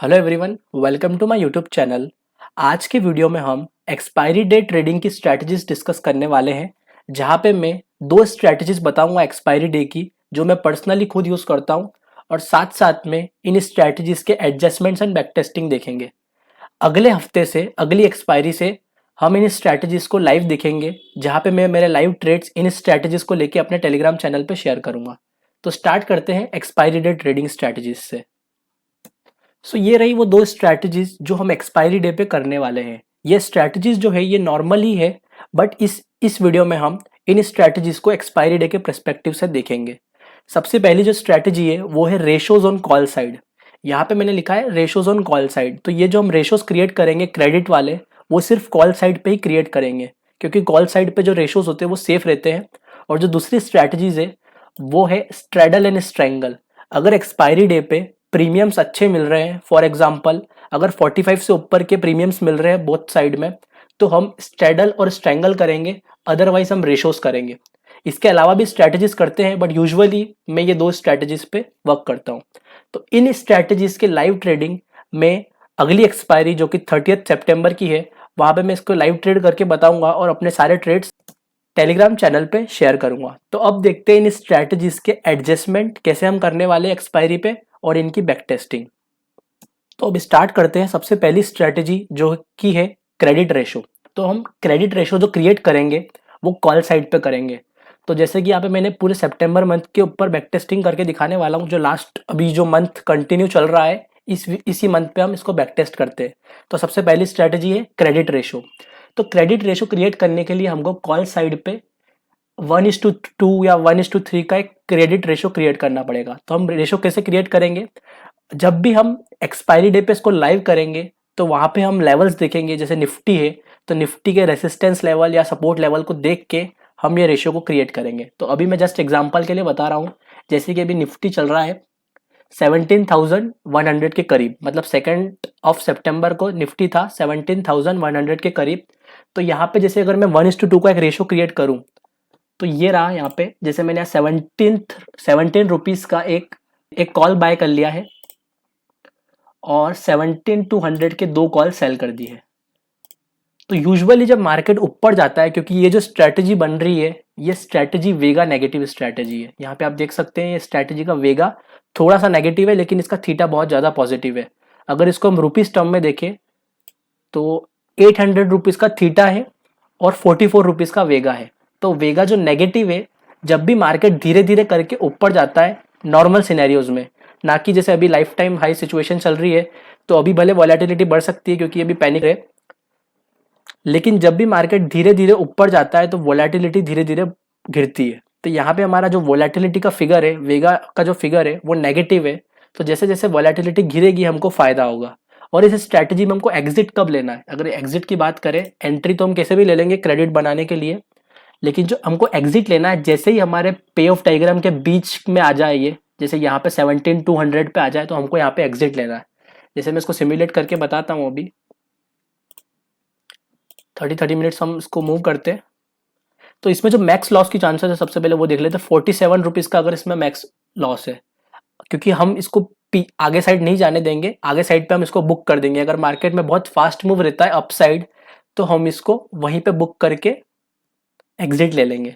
Hello everyone, welcome to my YouTube channel. आज के video में हम एक्सपायरी डे ट्रेडिंग की स्ट्रैटेजीज डिस्कस करने वाले हैं, जहां पे मैं दो स्ट्रैटेजीज बताऊंगा एक्सपायरी डे की, जो मैं पर्सनली खुद यूज़ करता हूं, और साथ साथ में इन स्ट्रैटेजीज के एडजस्टमेंट्स एंड बैक टेस्टिंग देखेंगे। अगले हफ्ते से अगली एक्सपायरी से हम इन स्ट्रैटेजीज को लाइव देखेंगे, जहां पे मैं मेरे लाइव ट्रेड्स इन स्ट्रैटेजीज को लेके अपने टेलीग्राम चैनल पे शेयर करूंगा। तो स्टार्ट करते हैं एक्सपायरी डे ट्रेडिंग स्ट्रैटेजीज से। ये रही वो दो स्ट्रैटेजीज जो हम एक्सपायरी डे पे करने वाले हैं। ये स्ट्रैटेजीज जो है ये नॉर्मली है, बट इस वीडियो में हम इन स्ट्रैटेजीज को एक्सपायरी डे के पर्सपेक्टिव से देखेंगे। सबसे पहली जो स्ट्रैटेजी है वो है रेशोज ऑन कॉल साइड। यहाँ पे मैंने लिखा है रेशोज ऑन कॉल साइड। तो ये जो हम रेशोज क्रिएट करेंगे क्रेडिट वाले, वो सिर्फ कॉल साइड पे ही क्रिएट करेंगे, क्योंकि कॉल साइड पे जो रेशोज होते हैं वो सेफ रहते हैं। और जो दूसरी स्ट्रैटेजीज है वो है स्ट्रेडल एंड स्ट्रेंगल। अगर एक्सपायरी डे पे प्रीमियम्स अच्छे मिल रहे हैं, फॉर एग्जांपल अगर 45 से ऊपर के प्रीमियम्स मिल रहे हैं बोथ साइड में, तो हम स्ट्रेडल और स्ट्रेंगल करेंगे, अदरवाइज हम रेशोस करेंगे। इसके अलावा भी स्ट्रैटेजीज करते हैं, बट यूजुअली मैं ये दो स्ट्रैटेजीज पे वर्क करता हूँ। तो इन स्ट्रैटेजीज के लाइव ट्रेडिंग में अगली एक्सपायरी जो कि 30 सितंबर की है, वहां पे मैं इसको लाइव ट्रेड करके बताऊंगा और अपने सारे ट्रेड्स टेलीग्राम चैनल पे शेयर करूंगा। तो अब देखते हैं इन स्ट्रैटेजीज के एडजस्टमेंट कैसे हम करने वाले एक्सपायरी पे, और इनकी बैक टेस्टिंग। तो अब स्टार्ट करते हैं। सबसे पहली स्ट्रैटेजी जो की है क्रेडिट रेशो। तो हम क्रेडिट रेशो जो क्रिएट करेंगे वो कॉल साइड पे करेंगे। तो जैसे कि यहाँ पे मैंने पूरे सितंबर मंथ के ऊपर बैक टेस्टिंग करके दिखाने वाला हूँ, जो लास्ट अभी जो मंथ कंटिन्यू चल रहा है इसी मंथ पे हम इसको बैक टेस्ट करते हैं। तो सबसे पहली स्ट्रैटेजी है क्रेडिट रेशो। तो क्रेडिट रेशो क्रिएट करने के लिए हमको कॉल साइड पे 1:2 या 1:3 का एक क्रेडिट रेशो क्रिएट करना पड़ेगा। तो हम रेशो कैसे क्रिएट करेंगे? जब भी हम एक्सपायरी डे पे इसको लाइव करेंगे तो वहां पे हम लेवल्स देखेंगे। जैसे निफ्टी है तो निफ्टी के रेसिस्टेंस लेवल या सपोर्ट लेवल को देख के हम ये रेशियो को क्रिएट करेंगे। तो अभी मैं जस्ट एग्जांपल के लिए बता रहा हूँ। जैसे कि अभी निफ्टी चल रहा है 17,100 के करीब, मतलब 2 सितंबर को निफ्टी था 17,100 के करीब। तो यहाँ पे जैसे अगर मैं 1:2 का एक रेशियो क्रिएट करूँ, तो ये रहा यहाँ पे। जैसे मैंने 17 रुपीज का एक एक कॉल बाय कर लिया है और 17,200 के दो कॉल सेल कर दी है। तो यूजुअली जब मार्केट ऊपर जाता है, क्योंकि ये जो स्ट्रैटेजी बन रही है ये स्ट्रैटेजी वेगा नेगेटिव स्ट्रैटेजी है। यहाँ पे आप देख सकते हैं ये स्ट्रैटेजी का वेगा थोड़ा सा नेगेटिव है, लेकिन इसका थीटा बहुत ज्यादा पॉजिटिव है। अगर इसको हम रुपीज टर्म में देखें तो 800 रुपीज का थीटा है और 44 रुपीज का वेगा है। तो वेगा जो नेगेटिव है, जब भी मार्केट धीरे धीरे करके ऊपर जाता है नॉर्मल सिनेरियोज में, ना कि जैसे अभी लाइफ टाइम हाई सिचुएशन चल रही है, तो अभी भले वॉलेटिलिटी बढ़ सकती है क्योंकि अभी पैनिक है, लेकिन जब भी मार्केट धीरे धीरे ऊपर जाता है तो वॉलेटिलिटी धीरे धीरे गिरती है। तो यहाँ पे हमारा जो वॉलेटिलिटी का फिगर है, वेगा का जो फिगर है वो नेगेटिव है। तो जैसे जैसे वॉलेटिलिटी गिरेगी हमको फायदा होगा। और इस स्ट्रैटेजी में हमको एग्जिट कब लेना है? अगर एग्जिट की बात करें, एंट्री तो हम कैसे भी ले लेंगे क्रेडिट बनाने के लिए, लेकिन जो हमको एग्जिट लेना है जैसे ही हमारे पे ऑफ डायग्राम के बीच में आ जाए, ये जैसे यहाँ पे 17,200 पे आ जाए, तो हमको यहाँ पे एग्जिट लेना है। जैसे मैं इसको सिमुलेट करके बताता हूँ। अभी 30 मिनट्स हम इसको मूव करते हैं। तो इसमें जो मैक्स लॉस की चांसेस है सबसे पहले वो देख लेते हैं। 47 रुपीज का अगर इसमें मैक्स लॉस है, क्योंकि हम इसको आगे साइड नहीं जाने देंगे, आगे साइड पे हम इसको बुक कर देंगे। अगर मार्केट में बहुत फास्ट मूव रहता है अप साइड, तो हम इसको वहीं पे बुक करके एग्जिट ले लेंगे।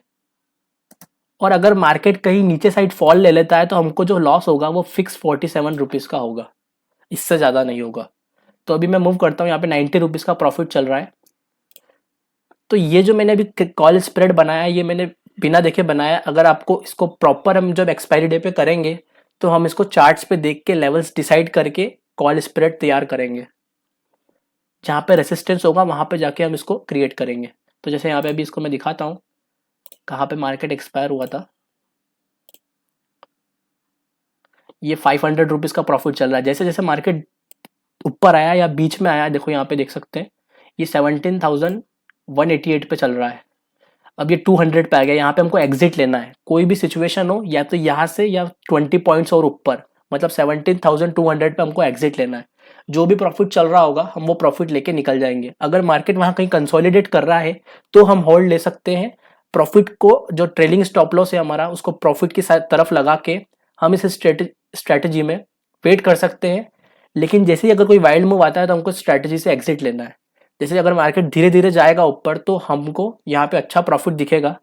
और अगर मार्केट कहीं नीचे साइड फॉल ले लेता है तो हमको जो लॉस होगा वो फिक्स 47 रुपीज का होगा, इससे ज्यादा नहीं होगा। तो अभी मैं मूव करता हूँ। यहाँ पे 90 रुपीज का प्रॉफिट चल रहा है। तो ये जो मैंने अभी कॉल स्प्रेड बनाया ये मैंने बिना देखे बनाया। अगर आपको इसको प्रॉपर हम जब एक्सपायरी डे पे करेंगे तो हम इसको चार्ट्स पे देख के लेवल्स डिसाइड करके कॉल स्प्रेड तैयार करेंगे। जहाँ पे रेसिस्टेंस होगा वहां पे जाके हम इसको क्रिएट करेंगे। तो जैसे यहाँ पे अभी इसको मैं दिखाता हूँ कहाँ पे मार्केट एक्सपायर हुआ था। ये 500 रुपीज का प्रॉफिट चल रहा है। जैसे जैसे मार्केट ऊपर आया या बीच में आया, देखो यहाँ पे देख सकते हैं ये 17,188 पे चल रहा है। अब ये 200 पे आ गया। यहाँ पे हमको एग्जिट लेना है। कोई भी सिचुएशन हो, या तो यहाँ से या 20 पॉइंट्स और ऊपर, मतलब 17,200 पे हमको एग्जिट लेना है। जो भी प्रॉफिट चल रहा होगा हम वो प्रॉफिट लेके निकल जाएंगे। अगर मार्केट वहां कहीं कंसोलिडेट कर रहा है तो हम होल्ड ले सकते हैं। प्रॉफिट को जो ट्रेलिंग स्टॉप लॉस है हमारा, उसको प्रॉफिट की तरफ लगा के हम इस स्ट्रेटेजी में वेट कर सकते हैं। लेकिन जैसे ही अगर कोई वाइल्ड मूव आता है तो हमको स्ट्रैटेजी से एग्जिट लेना है। जैसे अगर मार्केट धीरे धीरे जाएगा ऊपर तो हमको यहाँ पे अच्छा प्रॉफिट दिखेगा,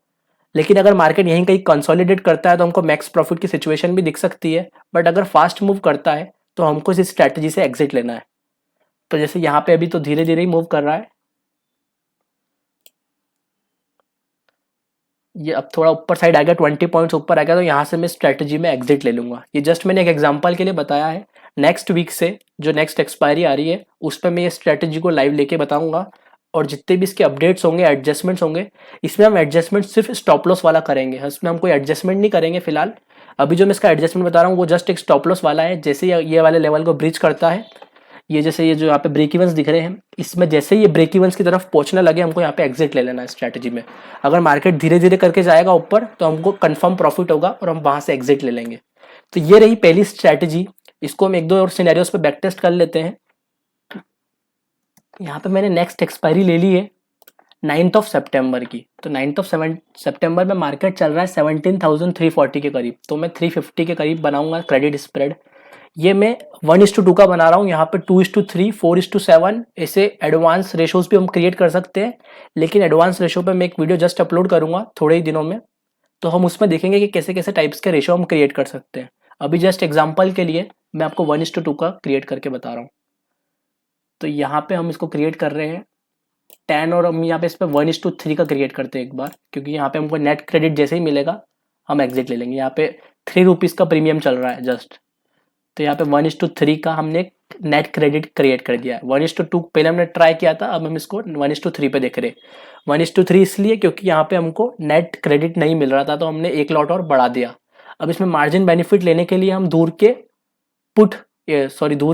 लेकिन अगर मार्केट यहीं कहीं कंसोलिडेट करता है तो हमको मैक्स प्रॉफिट की सिचुएशन भी दिख सकती है। बट अगर फास्ट मूव करता है तो हमको इस स्ट्रैटेजी से एग्जिट लेना है। तो जैसे यहाँ पे अभी तो धीरे धीरे ही मूव कर रहा है, ये अब थोड़ा ऊपर साइड आ गया, 20 पॉइंट्स ऊपर आ गया, तो यहाँ से मैं स्ट्रैटेजी में एग्जिट ले लूंगा। ये जस्ट मैंने एक एग्जांपल के लिए बताया है। नेक्स्ट वीक से जो नेक्स्ट एक्सपायरी आ रही है उस पर मैं ये स्ट्रैटेजी को लाइव लेके बताऊंगा, और जितने भी इसके अपडेट्स होंगे, एडजस्टमेंट्स होंगे, इसमें हम एडजस्टमेंट सिर्फ स्टॉप लॉस वाला करेंगे, इसमें हम कोई एडजस्टमेंट नहीं करेंगे फिलहाल। अभी जो मैं इसका एडजस्टमेंट बता रहा हूँ वो जस्ट एक स्टॉप लॉस वाला है। जैसे ये वाले लेवल को ब्रीच करता है, ये जैसे ये जो यहाँ पे ब्रेक इवंस दिख रहे हैं, इसमें जैसे ये ब्रेक इवंस की तरफ पहुंचने लगे हमको यहाँ पे एग्जिट ले लेना है स्ट्रैटेजी में। अगर मार्केट धीरे धीरे करके जाएगा ऊपर तो हमको कंफर्म प्रॉफिट होगा और हम वहां से एग्जिट ले लेंगे। तो ये रही पहली स्ट्रैटेजी। इसको हम एक दो और सिनेरियोस पे बैक टेस्ट कर लेते हैं। यहाँ पे मैंने नेक्स्ट एक्सपायरी ले ली है 9th ऑफ सितंबर की। तो 9th ऑफ सितंबर में मार्केट चल रहा है 17,340 के करीब, तो मैं 350 के करीब बनाऊंगा क्रेडिट स्प्रेड। ये मैं 1:2 का बना रहा हूँ, यहाँ पे 2:3, 4:7 ऐसे एडवांस रेशोज भी हम क्रिएट कर सकते हैं। लेकिन एडवांस रेशो पे मैं एक वीडियो जस्ट अपलोड करूंगा थोड़े ही दिनों में, तो हम उसमें देखेंगे कि कैसे कैसे टाइप्स के रेशो हम क्रिएट कर सकते हैं। अभी जस्ट एग्जाम्पल के लिए मैं आपको 1:2 का क्रिएट करके बता रहा हूँ। तो यहाँ पे हम इसको क्रिएट कर रहे हैं 10, और हम यहाँ पे इस पर 1:3 का क्रिएट करते हैं एक बार, क्योंकि यहाँ पे हमको नेट क्रेडिट जैसे ही मिलेगा हम एग्जिट ले लेंगे। यहाँ पे 3 रुपीज़ का प्रीमियम चल रहा है जस्ट, तो यहाँ पे 1:3 का हमने नेट क्रेडिट क्रिएट कर दिया है। 1:2 पहले हमने ट्राई किया था, अब हम इसको 1:3 पे देख रहे हैं। 1:3 इसलिए क्योंकि यहाँ पे हमको नेट क्रेडिट नहीं मिल रहा था, तो हमने एक लॉट और बढ़ा दिया। अब इसमें मार्जिन बेनिफिट लेने के लिए हम दूर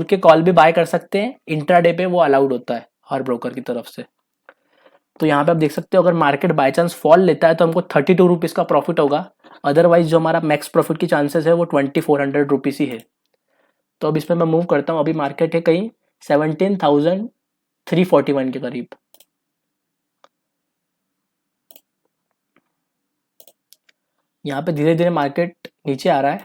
के कॉल भी बाय कर सकते हैं। इंट्राडे पे वो अलाउड होता है हर ब्रोकर की तरफ से। तो यहाँ पे आप देख सकते हो अगर मार्केट बाय चांस फॉल लेता है तो हमको 32 रुपीज़ का प्रॉफिट होगा। अदरवाइज जो हमारा मैक्स प्रॉफिट की चांसेस है वो 2400 रुपीज़ ही है। तो अब इसमें मैं मूव करता हूँ, अभी मार्केट है कहीं 17,341 के करीब। यहाँ पे धीरे धीरे मार्केट नीचे आ रहा है,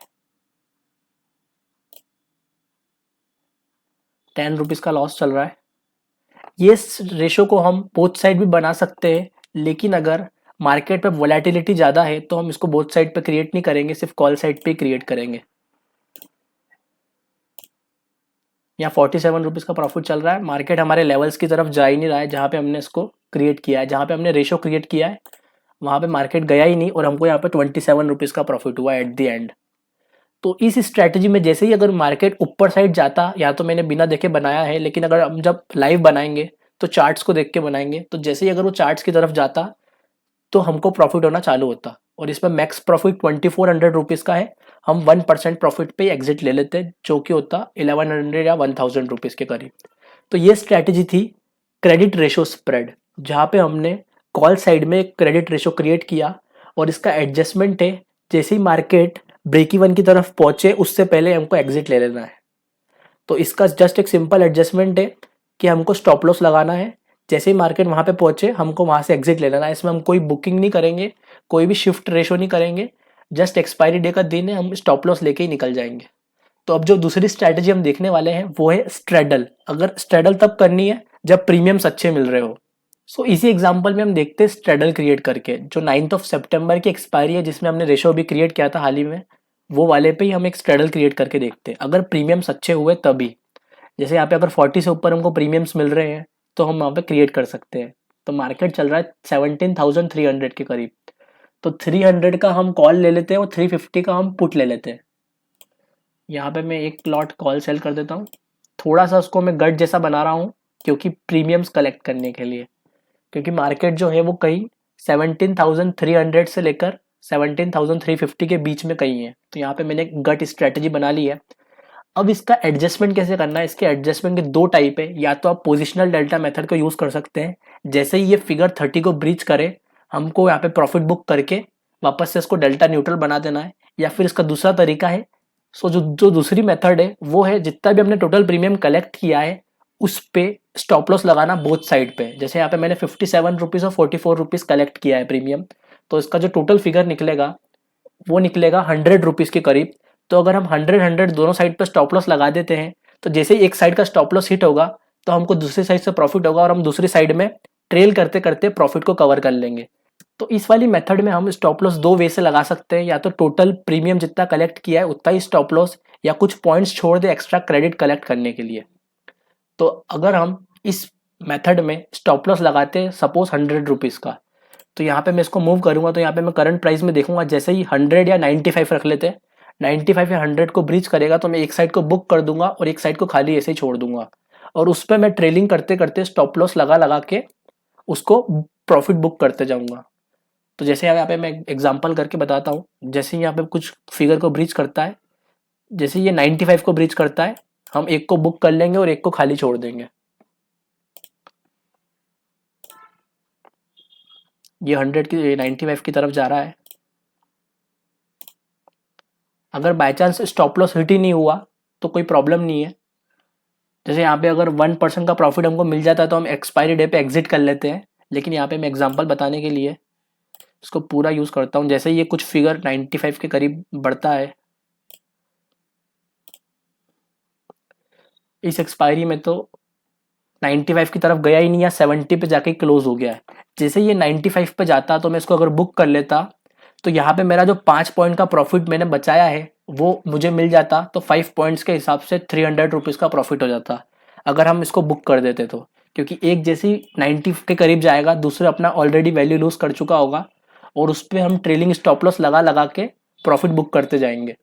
10 रुपीज़ का लॉस चल रहा है। ये रेशो को हम बोथ साइड भी बना सकते हैं, लेकिन अगर मार्केट पे वोलेटिलिटी ज़्यादा है तो हम इसको बोथ साइड पे क्रिएट नहीं करेंगे, सिर्फ कॉल साइड पे क्रिएट करेंगे। यहाँ 47 रुपीज़ का प्रॉफिट चल रहा है। मार्केट हमारे लेवल्स की तरफ जा ही नहीं रहा है जहाँ पे हमने इसको क्रिएट किया है, जहाँ पे हमने रेशो क्रिएट किया है वहाँ पे मार्केट गया ही नहीं, और हमको यहाँ पे 27 रुपीज़ का प्रॉफिट हुआ एट द एंड। तो इस स्ट्रैटेजी में जैसे ही अगर मार्केट ऊपर साइड जाता, या तो मैंने बिना देखे बनाया है, लेकिन अगर हम जब लाइव बनाएंगे तो चार्ट्स को देख के बनाएंगे, तो जैसे ही अगर वो चार्ट्स की तरफ जाता तो हमको प्रॉफिट होना चालू होता। और इसमें मैक्स प्रॉफिट 2400 रुपीज़ का है। हम 1% प्रॉफिट पे एग्जिट ले लेते हैं, जो कि होता 1100 या 1000 रुपीज़ के करीब। तो ये स्ट्रैटेजी थी क्रेडिट रेशो स्प्रेड, जहाँ पे हमने कॉल साइड में क्रेडिट रेशो क्रिएट किया, और इसका एडजस्टमेंट है जैसे ही मार्केट ब्रेक इवन की तरफ पहुंचे उससे पहले हमको एग्जिट ले लेना है। तो इसका जस्ट एक सिंपल एडजस्टमेंट है कि हमको स्टॉप लॉस लगाना है, जैसे ही मार्केट वहाँ पे पहुंचे हमको वहाँ से एग्जिट ले लेना है। इसमें हम कोई बुकिंग नहीं करेंगे, कोई भी शिफ्ट रेशो नहीं करेंगे, जस्ट एक्सपायरी डे का दिन है, हम स्टॉप लॉस लेके ही निकल जाएंगे। तो अब जो दूसरी स्ट्रैटेजी हम देखने वाले हैं वो है स्ट्रेडल। अगर स्ट्रेडल तब करनी है जब प्रीमियम्स अच्छे मिल रहे हो। सो इसी एग्जांपल में हम देखते हैं स्ट्रेडल क्रिएट करके, जो 9th ऑफ सितंबर की एक्सपायरी है जिसमें हमने रेशो भी क्रिएट किया था हाल ही में, वो वाले पे ही हम एक स्ट्रेडल क्रिएट करके देखते हैं। अगर प्रीमियम्स अच्छे हुए तभी, जैसे यहाँ पे अगर 40 से ऊपर हमको प्रीमियम्स मिल रहे हैं तो हम वहाँ पे क्रिएट कर सकते हैं। तो मार्केट चल रहा है 17,300 के करीब, तो 300 का हम कॉल ले लेते हैं और 350 का हम पुट ले लेते हैं। यहाँ पे मैं एक लॉट कॉल सेल कर देता हूँ, थोड़ा सा उसको मैं गट जैसा बना रहा हूँ क्योंकि प्रीमियम्स कलेक्ट करने के लिए, क्योंकि मार्केट जो है वो कहीं 17,300 से लेकर 17,350 के बीच में कहीं है। तो यहाँ पे मैंने एक गट स्ट्रेटेजी बना ली है। अब इसका एडजस्टमेंट कैसे करना है, इसके एडजस्टमेंट के दो टाइप है। या तो आप पोजिशनल डेल्टा मेथड को यूज़ कर सकते हैं, जैसे ही ये फिगर 30 को ब्रीच करे हमको यहाँ पे प्रॉफिट बुक करके वापस से इसको डेल्टा न्यूट्रल बना देना है। या फिर इसका दूसरा तरीका है, जो दूसरी मेथड है वो है जितना भी हमने टोटल प्रीमियम कलेक्ट किया है उस पे स्टॉप लॉस लगाना बोथ साइड पे। जैसे यहाँ पे मैंने 57 रुपीज़ और 44 रुपीज़ कलेक्ट किया है प्रीमियम, तो इसका जो टोटल फिगर निकलेगा वो निकलेगा 100 रुपीज़ के करीब। तो अगर हम 100 दोनों साइड पे स्टॉप लॉस लगा देते हैं तो जैसे ही एक साइड का स्टॉप लॉस हिट होगा तो हमको दूसरी साइड से प्रॉफिट होगा और हम दूसरी साइड में ट्रेल करते करते प्रॉफिट को कवर कर लेंगे। तो इस वाली मेथड में हम स्टॉप लॉस दो वे से लगा सकते हैं, या तो टोटल प्रीमियम जितना कलेक्ट किया है उतना ही स्टॉप लॉस, या कुछ पॉइंट्स छोड़ दे एक्स्ट्रा क्रेडिट कलेक्ट करने के लिए। तो अगर हम इस मेथड में स्टॉप लॉस लगाते हैं सपोज 100 रुपीज़ का, तो यहाँ पे मैं इसको मूव करूंगा तो यहाँ पे मैं करंट प्राइस में देखूंगा जैसे ही 100 या 95 रख लेते हैं, 95 या 100 को ब्रीच करेगा तो मैं एक साइड को बुक कर दूंगा और एक साइड को खाली ऐसे ही छोड़ दूंगा, और उस पर मैं ट्रेलिंग करते करते स्टॉप लॉस लगा लगा के उसको प्रॉफिट बुक करते जाऊंगा। तो जैसे यहाँ पे मैं एग्जांपल करके बताता हूँ, जैसे यहाँ पे कुछ फिगर को ब्रीच करता है, जैसे ये 95 को ब्रीच करता है, हम एक को बुक कर लेंगे और एक को खाली छोड़ देंगे। ये 100 की 95 की तरफ जा रहा है। अगर by chance stop loss hit ही नहीं हुआ तो कोई प्रॉब्लम नहीं है। जैसे यहाँ पे अगर 1% का प्रॉफिट हमको मिल जाता है तो हम एक्सपायरी डे पे एग्जिट कर लेते हैं, लेकिन यहाँ पे मैं एग्जांपल बताने के लिए इसको पूरा यूज़ करता हूँ। जैसे ये कुछ फिगर 95 के करीब बढ़ता है, इस एक्सपायरी में तो 95 की तरफ गया ही नहीं, या 70 पे जाके क्लोज हो गया है। जैसे ये 95 पे जाता तो मैं इसको अगर बुक कर लेता तो यहाँ पे मेरा जो 5 पॉइंट का प्रॉफिट मैंने बचाया है वो मुझे मिल जाता, तो 5 पॉइंट्स के हिसाब से 300 रुपीज़ का प्रॉफिट हो जाता अगर हम इसको बुक कर देते तो। क्योंकि एक जैसी 90 के करीब जाएगा, दूसरे अपना ऑलरेडी वैल्यू लूज कर चुका होगा और उस पर हम ट्रेलिंग स्टॉप लॉस लगा लगा के प्रॉफिट बुक करते जाएंगे।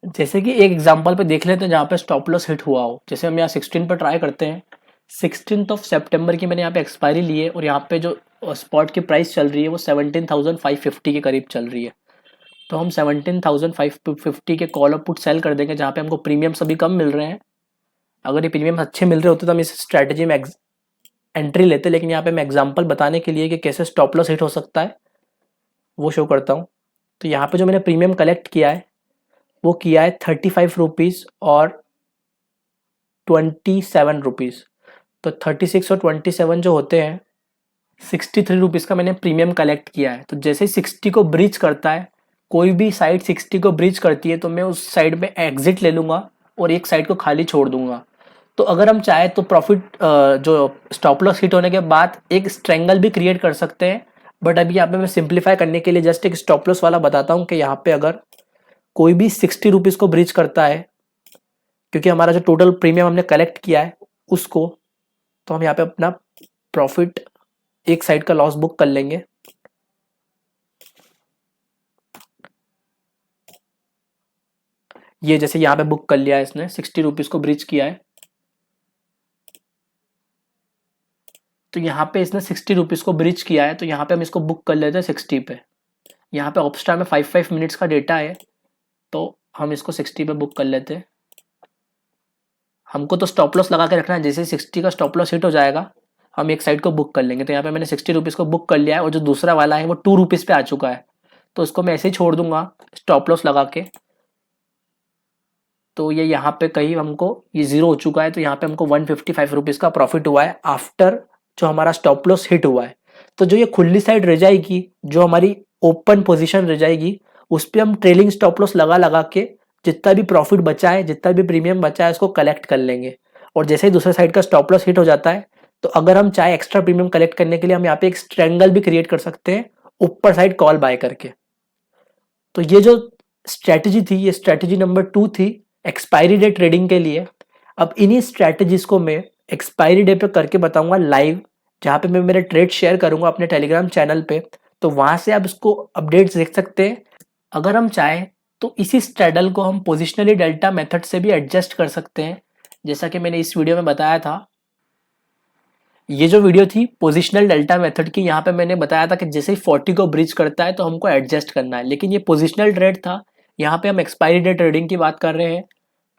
जैसे कि एक एग्जांपल पे देख लेते हैं जहाँ पे स्टॉप लॉस हिट हुआ हो। जैसे हम यहाँ 16 पर ट्राई करते हैं, 16 सितंबर की मैंने यहाँ पे एक्सपायरी ली है और यहाँ पे जो स्पॉट की प्राइस चल रही है वो 17,550 के करीब चल रही है। तो हम 17,550 के कॉल और पुट सेल कर देंगे जहाँ पे हमको प्रीमियम सभी कम मिल रहे हैं। अगर ये प्रीमियम अच्छे मिल रहे होते तो हम इस स्ट्रैटेजी में एंट्री लेते, लेकिन यहाँ पे मैं एग्जांपल बताने के लिए कि कैसे स्टॉप लॉस हिट हो सकता है वो शो करता हूँ। तो यहाँ पे जो मैंने प्रीमियम कलेक्ट किया है वो किया है 35 रुपीज़ और 27 रुपीज़। तो 36 और 27 जो होते हैं 63 रुपीज़ का मैंने प्रीमियम कलेक्ट किया है। तो जैसे ही 60 को ब्रीच करता है, कोई भी साइड 60 को ब्रीच करती है तो मैं उस साइड में एग्जिट ले लूँगा और एक साइड को खाली छोड़ दूंगा। तो अगर हम चाहे तो प्रॉफिट जो स्टॉप लॉस हिट होने के बाद एक स्ट्रेंगल भी क्रिएट कर सकते हैं, बट अभी यहाँ पे मैं सिंप्लीफाई करने के लिए जस्ट एक स्टॉप लॉस वाला बताता हूँ कि यहाँ पे अगर कोई भी 60 रुपीज़ को ब्रीच करता है, क्योंकि हमारा जो टोटल प्रीमियम हमने कलेक्ट किया है उसको, तो हम यहाँ पे अपना प्रॉफिट एक साइड का लॉस बुक कर लेंगे। ये जैसे यहाँ पे बुक कर लिया है इसने, 60 रुपीज़ को ब्रीच किया है, तो यहाँ पे इसने 60 रुपीज़ को ब्रीच किया है, तो यहाँ पे हम इसको बुक कर लेते हैं 60 पे। यहाँ पे ऑप्स्टार में 5 मिनट्स का डेटा है तो हम इसको 60 पे बुक कर लेते हैं। हमको तो स्टॉप लॉस लगा के रखना है, जैसे 60 का स्टॉप लॉस हिट हो जाएगा हम एक साइड को बुक कर लेंगे। तो यहाँ पे मैंने 60 रुपीज़ को बुक कर लिया है और जो दूसरा वाला है वो 2 रुपीज़ पे आ चुका है, तो उसको मैं ऐसे ही छोड़ दूंगा स्टॉप लॉस लगा के। तो ये यहाँ पे कहीं हमको ये जीरो हो चुका है, तो यहाँ पे हमको 155 रुपीज़ का प्रॉफिट हुआ है आफ्टर जो हमारा स्टॉप लॉस हिट हुआ है। तो जो ये खुली साइड रह जाएगी, जो हमारी ओपन पोजीशन रह जाएगी, उस पर हम ट्रेलिंग स्टॉप लॉस लगा लगा के जितना भी प्रॉफिट बचा है, जितना भी प्रीमियम बचा है उसको कलेक्ट कर लेंगे। और जैसे ही दूसरे साइड का स्टॉप लॉस हिट हो जाता है तो अगर हम चाहे एक्स्ट्रा प्रीमियम कलेक्ट करने के लिए हम यहाँ पे एक स्ट्रेंगल भी क्रिएट कर सकते हैं ऊपर साइड कॉल बाय करके। तो ये जो स्ट्रैटेजी थी ये स्ट्रैटेजी नंबर 2 थी एक्सपायरी डे ट्रेडिंग के लिए। अब इन्हीं स्ट्रैटेजीज को मैं एक्सपायरी डे पे करके बताऊंगा लाइव, जहाँ पे मैं मेरे ट्रेड शेयर करूंगा अपने टेलीग्राम चैनल पे, तो वहां से आप इसको अपडेट्स देख सकते हैं। अगर हम चाहें तो इसी स्ट्रैडल को हम पोजिशनली डेल्टा मेथड से भी एडजस्ट कर सकते हैं, जैसा कि मैंने इस वीडियो में बताया था। ये जो वीडियो थी पोजिशनल डेल्टा मेथड की, यहाँ पे मैंने बताया था कि जैसे ही 40 को ब्रीच करता है तो हमको एडजस्ट करना है, लेकिन ये पोजिशनल ट्रेड था, यहाँ पे हम एक्सपायरी डे ट्रेडिंग की बात कर रहे हैं।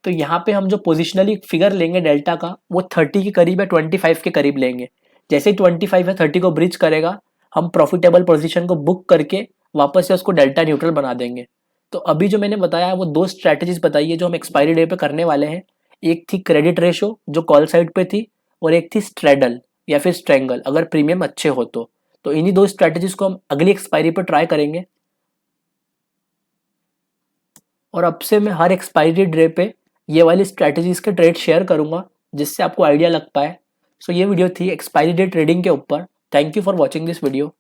तो यहाँ पे हम जो पोजिशनली फिगर लेंगे डेल्टा का वो 30 के करीब है, 25 के करीब लेंगे। जैसे ही 25 या 30 को ब्रीच करेगा हम प्रॉफिटेबल पोजीशन को बुक करके वापस से उसको डेल्टा न्यूट्रल बना देंगे। तो अभी जो मैंने बताया वो दो स्ट्रैटेजीज बताई है जो हम एक्सपायरी डे पे करने वाले हैं। एक थी क्रेडिट रेशो जो कॉल साइड पे थी, और एक थी स्ट्रेडल या फिर स्ट्रेंगल अगर प्रीमियम अच्छे हो तो इन्हीं दो स्ट्रैटेजीज को हम अगली एक्सपायरी पर ट्राई करेंगे। और अब से मैं हर एक्सपायरी डे पे ये वाली स्ट्रैटेजीज के ट्रेड शेयर करूंगा जिससे आपको आइडिया लग पाए। सो ये वीडियो थी एक्सपायरी डे ट्रेडिंग के ऊपर। Thank you for watching this video.